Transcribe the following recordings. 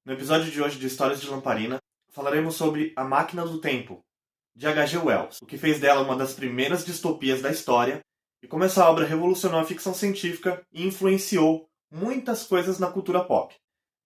No episódio de hoje de Histórias de Lamparina, falaremos sobre A Máquina do Tempo, de H.G. Wells, o que fez dela uma das primeiras distopias da história e como essa obra revolucionou a ficção científica e influenciou muitas coisas na cultura pop.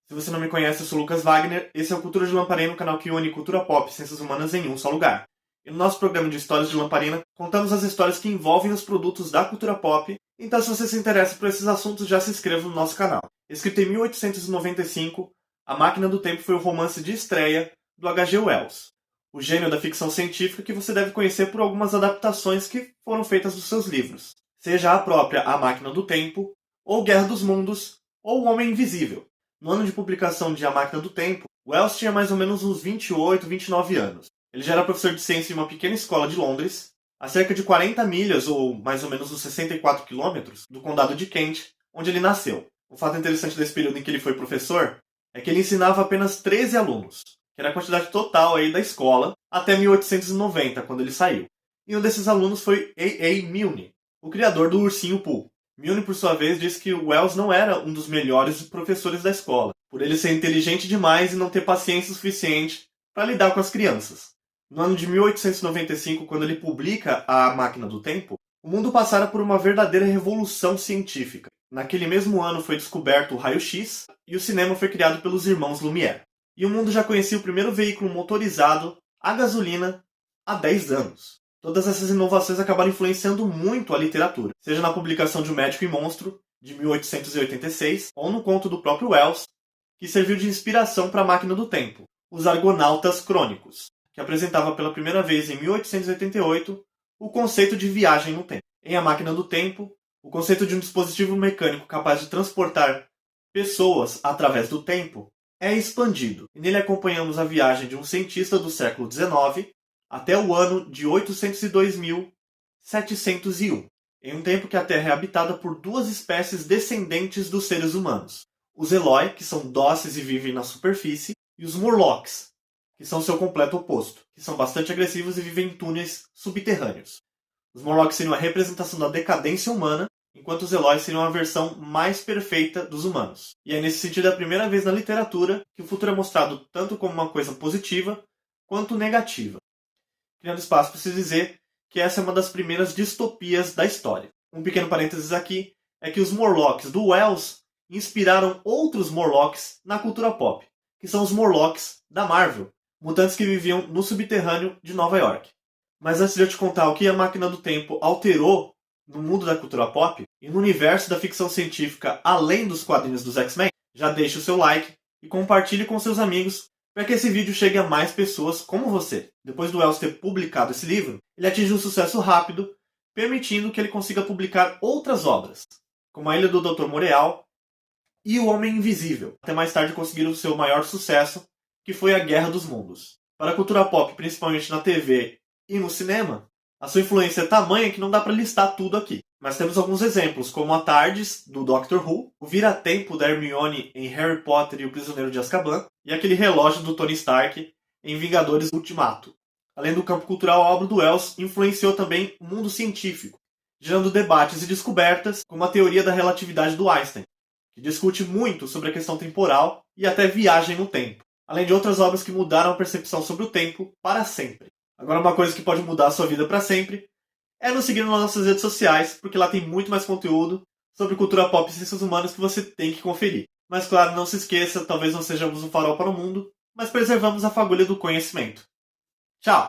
Se você não me conhece, eu sou Lucas Wagner, esse é o Cultura de Lamparina, o canal que une cultura pop e ciências humanas em um só lugar. E no nosso programa de Histórias de Lamparina, contamos as histórias que envolvem os produtos da cultura pop, então se você se interessa por esses assuntos, já se inscreva no nosso canal. Escrito em 1895, A Máquina do Tempo foi o romance de estreia do H.G. Wells, o gênio da ficção científica que você deve conhecer por algumas adaptações que foram feitas dos seus livros, seja a própria A Máquina do Tempo, ou Guerra dos Mundos, ou O Homem Invisível. No ano de publicação de A Máquina do Tempo, Wells tinha mais ou menos uns 28, 29 anos. Ele já era professor de ciência em uma pequena escola de Londres, a cerca de 40 milhas, ou mais ou menos uns 64 quilômetros, do condado de Kent, onde ele nasceu. Um fato interessante desse período em que ele foi professor é que ele ensinava apenas 13 alunos, que era a quantidade total aí da escola, até 1890, quando ele saiu. E um desses alunos foi A.A. Milne, o criador do Ursinho Pooh. Milne, por sua vez, disse que Wells não era um dos melhores professores da escola, por ele ser inteligente demais e não ter paciência suficiente para lidar com as crianças. No ano de 1895, quando ele publica A Máquina do Tempo, o mundo passara por uma verdadeira revolução científica. Naquele mesmo ano foi descoberto o raio-x e o cinema foi criado pelos irmãos Lumière. E o mundo já conhecia o primeiro veículo motorizado a gasolina há 10 anos. Todas essas inovações acabaram influenciando muito a literatura, seja na publicação de O Médico e Monstro, de 1886, ou no conto do próprio Wells, que serviu de inspiração para A Máquina do Tempo, Os Argonautas Crônicos, que apresentava pela primeira vez em 1888 o conceito de viagem no tempo. Em A Máquina do Tempo, o conceito de um dispositivo mecânico capaz de transportar pessoas através do tempo é expandido, e nele acompanhamos a viagem de um cientista do século XIX até o ano de 802.701, em um tempo que a Terra é habitada por duas espécies descendentes dos seres humanos, os Eloi, que são dóceis e vivem na superfície, e os Morlocks, que são seu completo oposto, que são bastante agressivos e vivem em túneis subterrâneos. Os Morlocks seriam a representação da decadência humana, enquanto os Eloi seriam a versão mais perfeita dos humanos. E é nesse sentido a primeira vez na literatura que o futuro é mostrado tanto como uma coisa positiva quanto negativa. Criando espaço para se dizer que essa é uma das primeiras distopias da história. Um pequeno parênteses aqui é que os Morlocks do Wells inspiraram outros Morlocks na cultura pop, que são os Morlocks da Marvel, mutantes que viviam no subterrâneo de Nova York. Mas antes de eu te contar o que A Máquina do Tempo alterou no mundo da cultura pop e no universo da ficção científica além dos quadrinhos dos X-Men, já deixe o seu like e compartilhe com seus amigos para que esse vídeo chegue a mais pessoas como você. Depois do Wells ter publicado esse livro, ele atingiu um sucesso rápido, permitindo que ele consiga publicar outras obras, como A Ilha do Dr. Moreau e O Homem Invisível, até mais tarde conseguir o seu maior sucesso, que foi A Guerra dos Mundos. Para a cultura pop, principalmente na TV e no cinema, a sua influência é tamanha que não dá para listar tudo aqui. Mas temos alguns exemplos, como a TARDIS, do Doctor Who, o vira-tempo da Hermione em Harry Potter e o Prisioneiro de Azkaban, e aquele relógio do Tony Stark em Vingadores Ultimato. Além do campo cultural, a obra do Wells influenciou também o mundo científico, gerando debates e descobertas, como a teoria da relatividade do Einstein, que discute muito sobre a questão temporal e até viagem no tempo, além de outras obras que mudaram a percepção sobre o tempo para sempre. Agora, uma coisa que pode mudar a sua vida para sempre é nos seguir nas nossas redes sociais, porque lá tem muito mais conteúdo sobre cultura pop e ciências humanas que você tem que conferir. Mas claro, não se esqueça, talvez não sejamos um farol para o mundo, mas preservamos a fagulha do conhecimento. Tchau!